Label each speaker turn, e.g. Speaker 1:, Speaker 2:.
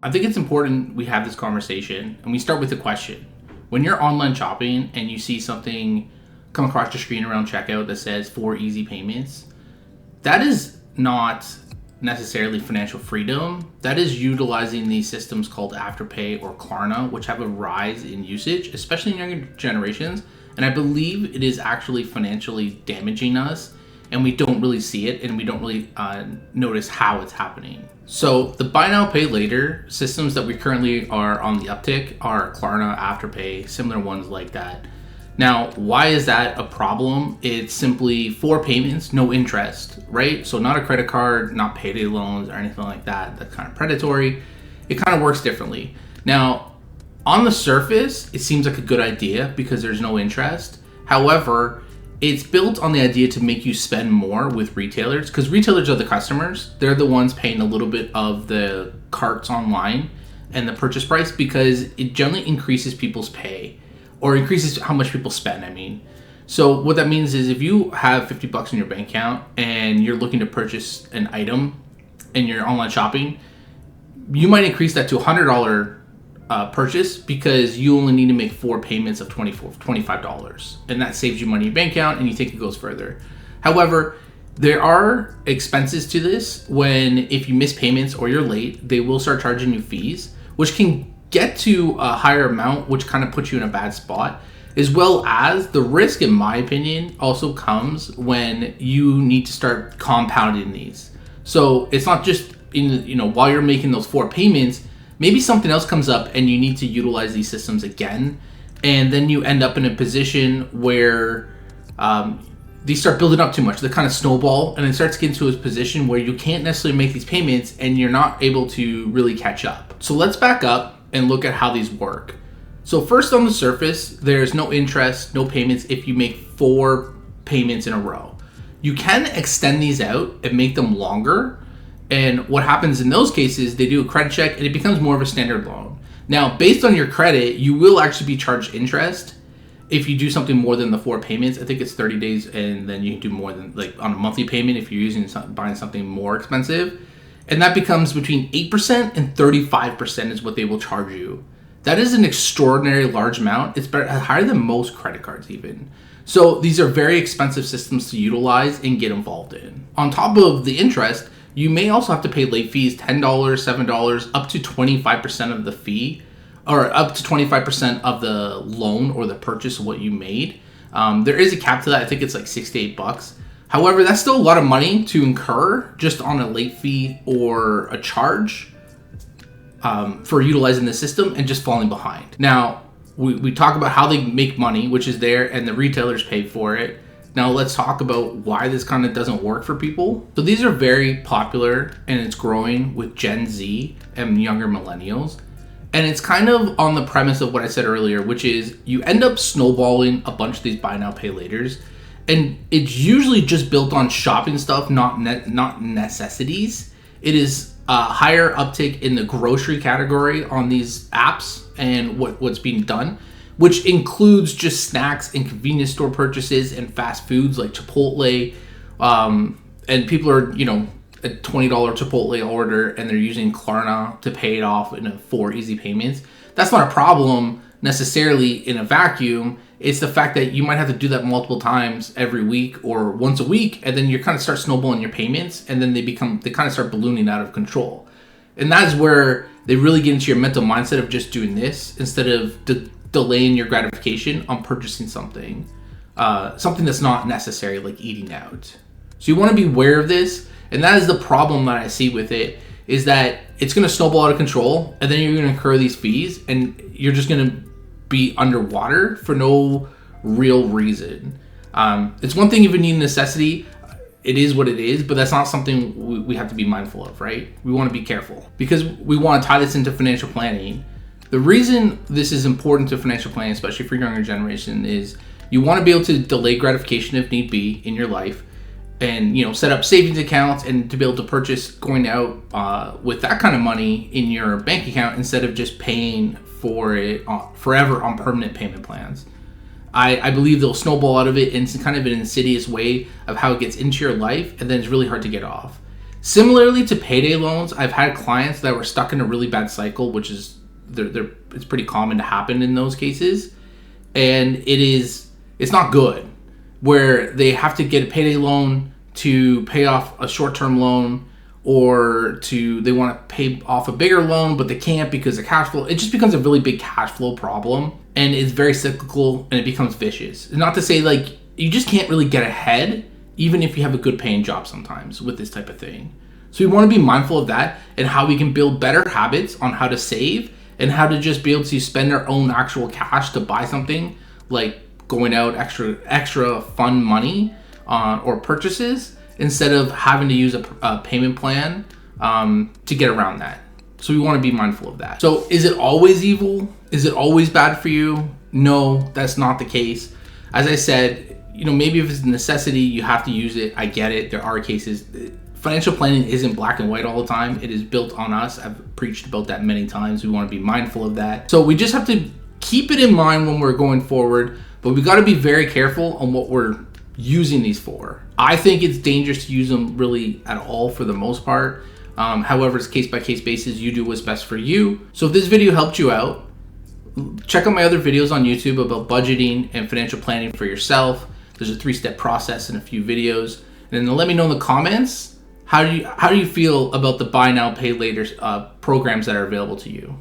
Speaker 1: I think it's important we have this conversation and we start with the question. When you're online shopping and you see something come across your screen around checkout that says 4 easy payments, that is not necessarily financial freedom. That is utilizing these systems called Afterpay or Klarna, which have a rise in usage, especially in younger generations. And I believe it is actually financially damaging us, and we don't really see it, and we don't really notice how it's happening. So the buy now, pay later systems that we currently are on the uptick are Klarna, Afterpay, similar ones like that. Now, why is that a problem? It's simply 4 payments, no interest, right? So not a credit card, not payday loans or anything like that. That's kind of predatory. It kind of works differently. Now, on the surface, it seems like a good idea because there's no interest. However, it's built on the idea to make you spend more with retailers, because retailers are the customers. They're the ones paying a little bit of the carts online and the purchase price, because it generally increases people's pay. Or increases how much people spend, I mean. So what that means is if you have $50 in your bank account and you're looking to purchase an item and you're online shopping, you might increase that to $100 purchase because you only need to make 4 payments of $25. And that saves you money in your bank account and you think it goes further. However, there are expenses to this. When if you miss payments or you're late, they will start charging you fees, which can get to a higher amount, which kind of puts you in a bad spot, as well as the risk, in my opinion, also comes when you need to start compounding these. So it's not just while you're making those 4 payments, maybe something else comes up and you need to utilize these systems again, and then you end up in a position where these start building up too much. They kind of snowball, and it starts getting to a position where you can't necessarily make these payments and you're not able to really catch up. So let's back up and look at how these work. So first, on the surface, there's no interest, no payments if you make 4 payments in a row. You can extend these out and make them longer. And what happens in those cases, they do a credit check and it becomes more of a standard loan. Now, based on your credit, you will actually be charged interest if you do something more than the 4 payments. I think it's 30 days, and then you can do more than, like, on a monthly payment if you're buying something more expensive. And that becomes between 8% and 35% is what they will charge you. That is an extraordinary large amount. It's higher than most credit cards even. So these are very expensive systems to utilize and get involved in. On top of the interest, you may also have to pay late fees, $10, $7, up to 25% of the fee, or up to 25% of the loan or the purchase of what you made. There is a cap to that. I think it's like $6 to $8. However, that's still a lot of money to incur just on a late fee or a charge for utilizing the system and just falling behind. Now, we talk about how they make money, which is there, and the retailers pay for it. Now, let's talk about why this kind of doesn't work for people. So these are very popular, and it's growing with Gen Z and younger millennials. And it's kind of on the premise of what I said earlier, which is you end up snowballing a bunch of these buy now, pay laters. And it's usually just built on shopping stuff, not necessities. It is a higher uptick in the grocery category on these apps and what's being done, which includes just snacks and convenience store purchases and fast foods like Chipotle. And people are, a $20 Chipotle order and they're using Klarna to pay it off in 4 easy payments. That's not a problem necessarily in a vacuum. It's the fact that you might have to do that multiple times every week or once a week, and then you kind of start snowballing your payments, and then they kind of start ballooning out of control. And that is where they really get into your mental mindset of just doing this instead of delaying your gratification on purchasing something that's not necessary, like eating out. So you want to be aware of this, and that is the problem that I see with it, is that it's going to snowball out of control, and then you're going to incur these fees, and you're just going to be underwater for no real reason. It's one thing if you need a necessity, it is what it is, but that's not something we have to be mindful of, right? We want to be careful because we want to tie this into financial planning. The reason this is important to financial planning, especially for younger generation, is you want to be able to delay gratification if need be in your life, and set up savings accounts and to be able to purchase going out with that kind of money in your bank account instead of just paying for it forever on permanent payment plans. I believe they'll snowball out of it, and it's kind of an insidious way of how it gets into your life, and then it's really hard to get off. Similarly to payday loans, I've had clients that were stuck in a really bad cycle, which is it's pretty common to happen in those cases, and it's not good, where they have to get a payday loan to pay off a short-term loan, or they want to pay off a bigger loan, but they can't because of cash flow. It just becomes a really big cash flow problem, and it's very cyclical, and it becomes vicious. Not to say like you just can't really get ahead, even if you have a good paying job sometimes with this type of thing. So we want to be mindful of that and how we can build better habits on how to save and how to just be able to spend our own actual cash to buy something, like going out extra fun money or purchases, instead of having to use a payment plan to get around that. So we want to be mindful of that. So is it always evil? Is it always bad for you? No, that's not the case. As I said, maybe if it's a necessity, you have to use it. I get it. There are cases. Financial planning isn't black and white all the time. It is built on us. I've preached about that many times. We want to be mindful of that. So we just have to keep it in mind when we're going forward, but we got to be very careful on what we're using these for. I think it's dangerous to use them really at all for the most part. However, it's case-by-case basis. You do what's best for you. So if this video helped you out, check out my other videos on YouTube about budgeting and financial planning for yourself. There's a 3-step process in a few videos. And then let me know in the comments, how do you feel about the buy now, pay later programs that are available to you?